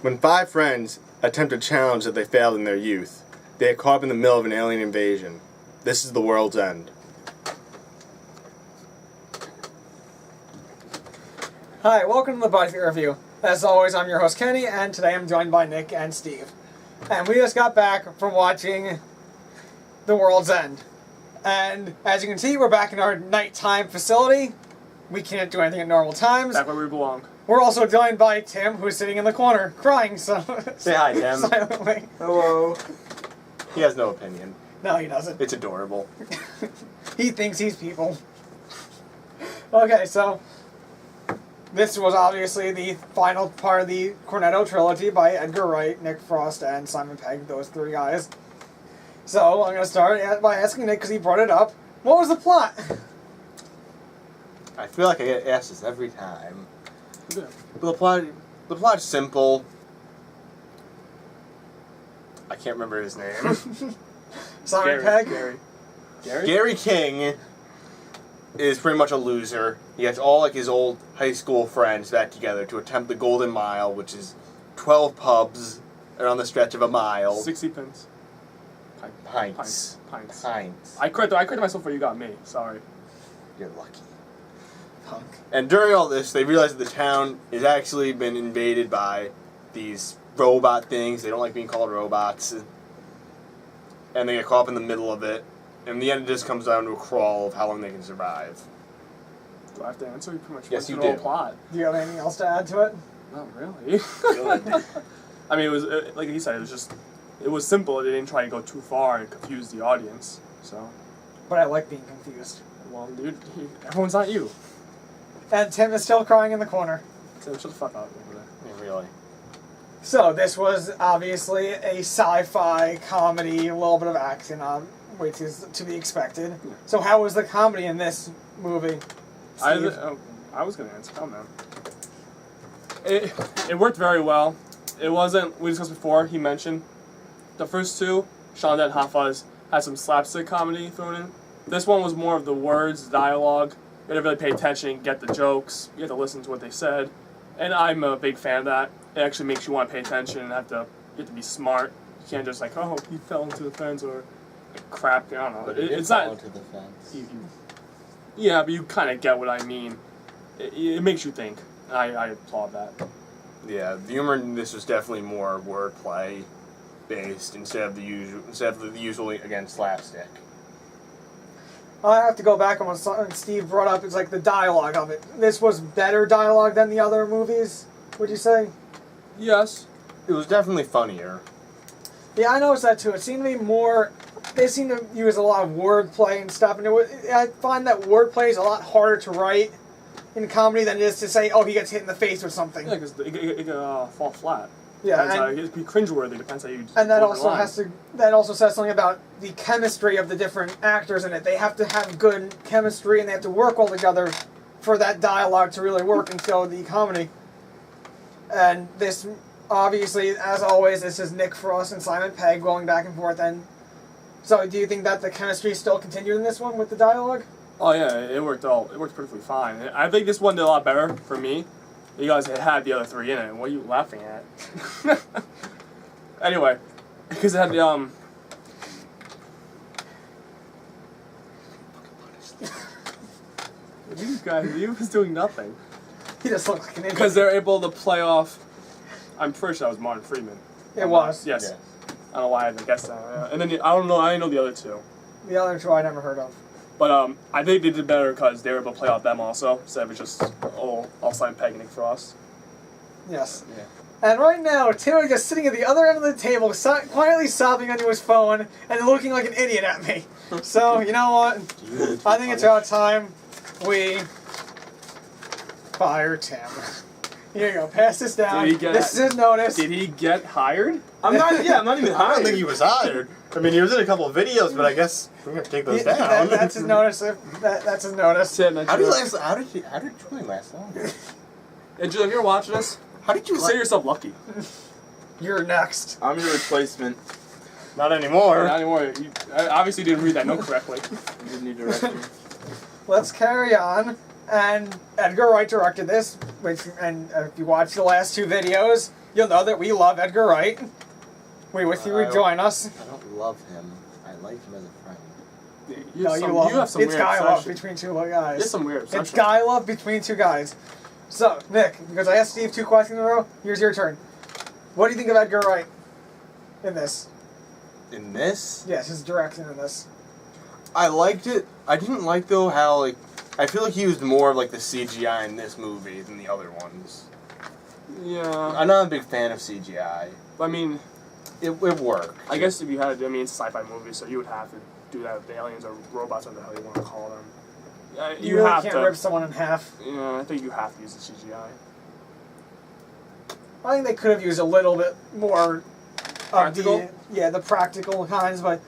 When 5 friends attempt a challenge that they failed in their youth, they are caught up in the middle of an alien invasion. This is the world's end. Hi, welcome to the Body Review. As always, I'm your host Kenny, and today I'm joined by Nick and Steve. And we just got back from watching The World's End. And as you can see, we're back in our nighttime facility. We can't do anything at normal times. Back where we belong. We're also joined by Tim, who's sitting in the corner, crying so Say hi, Tim. silently. Hello. He has no opinion. No, he doesn't. It's adorable. He thinks he's people. Okay, so this was obviously the final part of the Cornetto Trilogy by Edgar Wright, Nick Frost, and Simon Pegg, those 3 guys. So I'm going to start by asking Nick, because he brought it up, what was the plot? I feel like I get asked this every time. Yeah. But the plot's simple. I can't remember his name. Simon Pegg? Gary King is pretty much a loser. He gets all like his old high school friends back together to attempt the Golden Mile, which is 12 pubs around the stretch of a mile. 60 pence. Pints. I corrected myself before you got me. Sorry. You're lucky. Punk. And during all this, they realize that the town has actually been invaded by these robot things. They don't like being called robots. And they get caught up in the middle of it. And in the end, it just comes down to a crawl of how long they can survive. Do I have to answer? You pretty much Yes, went you through the do. whole plot. Do you have anything else to add to it? Not really. Good. I mean, it was like he said. It was simple. It didn't try to go too far and confuse the audience. So, But I like being confused. well, dude, everyone's not you. And Tim is still crying in the corner. So shut the fuck up over there. Yeah, really. So this was obviously a sci-fi comedy, a little bit of action, which is to be expected. Yeah. So how was the comedy in this movie, Steve? I was gonna answer. Oh man. It worked very well. It wasn't. We discussed before. He mentioned the first 2, Shaun and Hot Fuzz, had some slapstick comedy thrown in. This one was more of the words, dialogue. You had to really pay attention, get the jokes. You had to listen to what they said, and I'm a big fan of that. It actually makes you want to pay attention and you have to be smart. You can't just like, oh, he fell into the fence or like, crap. I don't know. But It's not. into the fence. Yeah, but you kind of get what I mean. It makes you think. I applaud that. Yeah, the humor in this was definitely more wordplay based instead of the usual again slapstick. I have to go back on what Steve brought up. It's like the dialogue of it. This was better dialogue than the other movies, would you say? Yes. It was definitely funnier. Yeah, I noticed that too. It seemed to be more. They seem to use a lot of wordplay and stuff, and I find that wordplay is a lot harder to write in comedy than it is to say, "Oh, he gets hit in the face with something." Yeah, because it can fall flat. Yeah, it can be cringeworthy. Depends how you. and that deliver also lines. that also says something about the chemistry of the different actors in it. They have to have good chemistry, and they have to work well together for that dialogue to really work and show the comedy. And this, obviously, as always, this is Nick Frost and Simon Pegg going back and forth. And so, do you think that the chemistry still continued in this one with the dialogue? Oh yeah, it worked perfectly fine. I think this one did a lot better for me. You guys had the other 3 in it. What are you laughing at? Anyway, because it had the You guys, you was doing nothing. He just looked like an idiot. Because they're able to play off. I'm pretty sure that was Martin Freeman. It was. Yes. Yeah. I don't know why I didn't guess that. And then I don't know. I didn't know the other 2. The other 2 I never heard of. But I think they did better because they were able to play off them also, instead of just all Simon Pegg and Nick Frost. Yes. Yeah. And right now, Tim is just sitting at the other end of the table, quietly sobbing onto his phone and looking like an idiot at me. So, you know what? I think it's about time we fire Tim. Here you go. Pass this down. This is his notice. Did he get hired? I'm not even I don't hired. think he was hired. I mean, he was in a couple of videos, but I guess we're gonna take those down. That's his notice. That's his notice. How did you really last longer? And Julie, if you're watching this, How did you consider yourself lucky. You're next. I'm your replacement. Not anymore. Not anymore. You obviously didn't read that note correctly. You didn't need direction. Let's carry on. And Edgar Wright directed this, and if you watch the last 2 videos, you'll know that we love Edgar Wright. We wish he would join us. I don't love him. I like him as a friend. You No, have some, you love you have some It's weird guy love obsession. between two guys. It's some weird obsession. It's guy love between two guys. So, Nick, because I asked Steve 2 questions in a row, here's your turn. What do you think of Edgar Wright in this? In this, Yes, his direction in this. I liked it. I didn't like though how like I feel like he used more of like the CGI in this movie than the other ones. Yeah. I'm not a big fan of CGI. I mean, It worked. I guess if you had to, I mean, it's a sci-fi movie, so you would have to do that with the aliens or robots, whatever the hell you want to call them. You really have can't to. rip someone in half. Yeah, I think you have to use the CGI. I think they could have used a little bit more of Practical? the practical kinds, but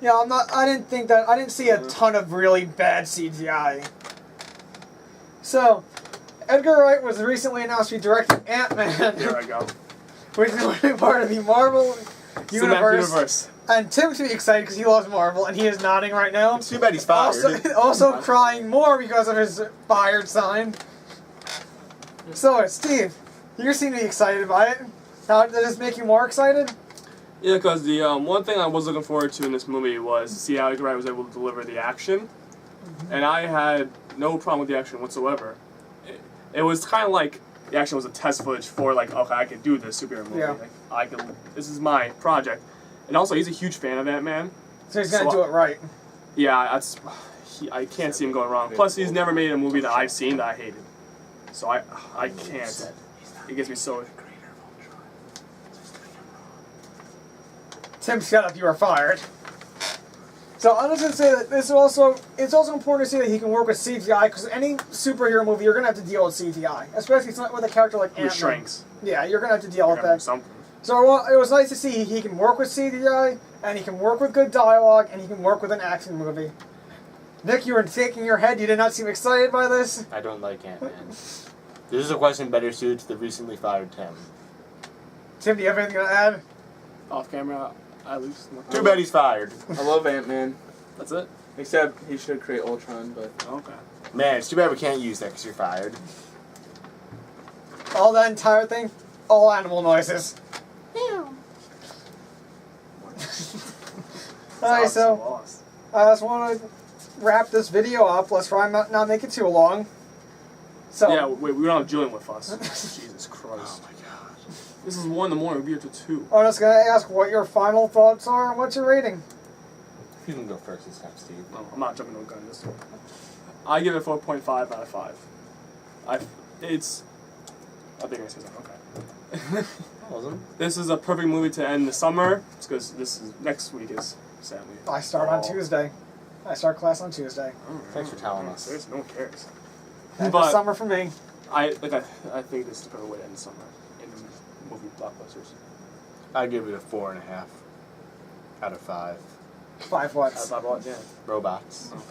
yeah, I didn't see a ton of really bad CGI. So, Edgar Wright was recently announced to be directing Ant-Man, There I go. which is going to be part of the Marvel universe. And Tim's going to be excited because he loves Marvel, and he is nodding right now. It's too bad he's fired. Also crying more because of his fired sign. So, Steve, you seem to be excited by it. How does this make you more excited? Yeah, because the one thing I was looking forward to in this movie was to see how Edgar Wright was able to deliver the action. And I had no problem with the action whatsoever. It was kind of like the action was a test footage for like, okay, I can do this superhero movie. Yeah. Like, this is my project. And also, he's a huge fan of Ant-Man. So he's going to do it right. Yeah, I can't see him going wrong. Plus, he's never made a movie that I've seen that I hated. So I can't. It gets me so... Tim, shut up, you are fired. So I'm just going to say that it's also important to see that he can work with CGI, because any superhero movie, you're going to have to deal with CGI. Especially with a character like Who Ant-Man. shrinks. Yeah, you're going to have to deal with that. Something. So it was nice to see he can work with CGI, and he can work with good dialogue, and he can work with an action movie. Nick, you were shaking your head. You did not seem excited by this. I don't like Ant-Man. This is a question better suited to the recently fired Tim. Tim, do you have anything to add? Off camera, at least. Too bad he's fired. I love Ant-Man. That's it? Except he should create Ultron, but... Okay. Man, it's too bad we can't use that because you're fired. All that entire thing, all animal noises. Alright, so I just want to wrap this video up. Let's try and not make it too long. So Yeah, wait, we don't have Julian with us. Jesus Christ. Oh my god. This is 1 in the morning, we'll be here till 2. I'm just gonna ask what your final thoughts are and what's your rating. You can go first this time, Steve. No, I'm not jumping to a gun this time. I give it 4.5 out of 5. I think I say something, okay. Wasn't? This is a perfect movie to end the summer, because next week is sadly. I start on Tuesday. I start class on Tuesday. Thanks for telling us. Seriously, no one cares. End But- of summer for me. I think this is the perfect way to end the summer in movie blockbusters. I give it a 4.5 out of 5. 5 what? That's not bad, yeah. Robots. Okay.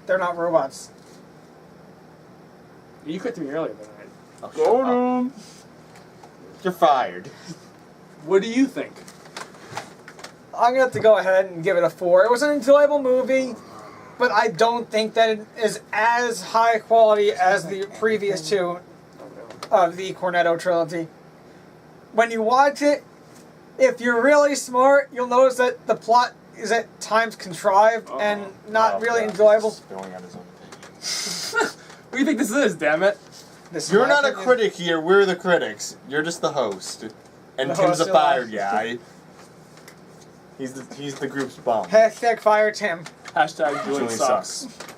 They're not robots. You quit me earlier than Oh, shut up. You're fired. What do you think? I'm gonna have to go ahead and give it a 4. It was an enjoyable movie, but I don't think that it is as high quality as the previous two of the Cornetto Trilogy. When you watch it, if you're really smart, you'll notice that the plot is at times contrived and not really enjoyable. Spilling out his own opinion. What do you think this is, damn it? This is You're my not a opinion. critic here, we're the critics. You're just the host. And The Tim's host, a fired guy. He's the group's bum. Hashtag fire Tim. Hashtag Julian Julian sucks. sucks.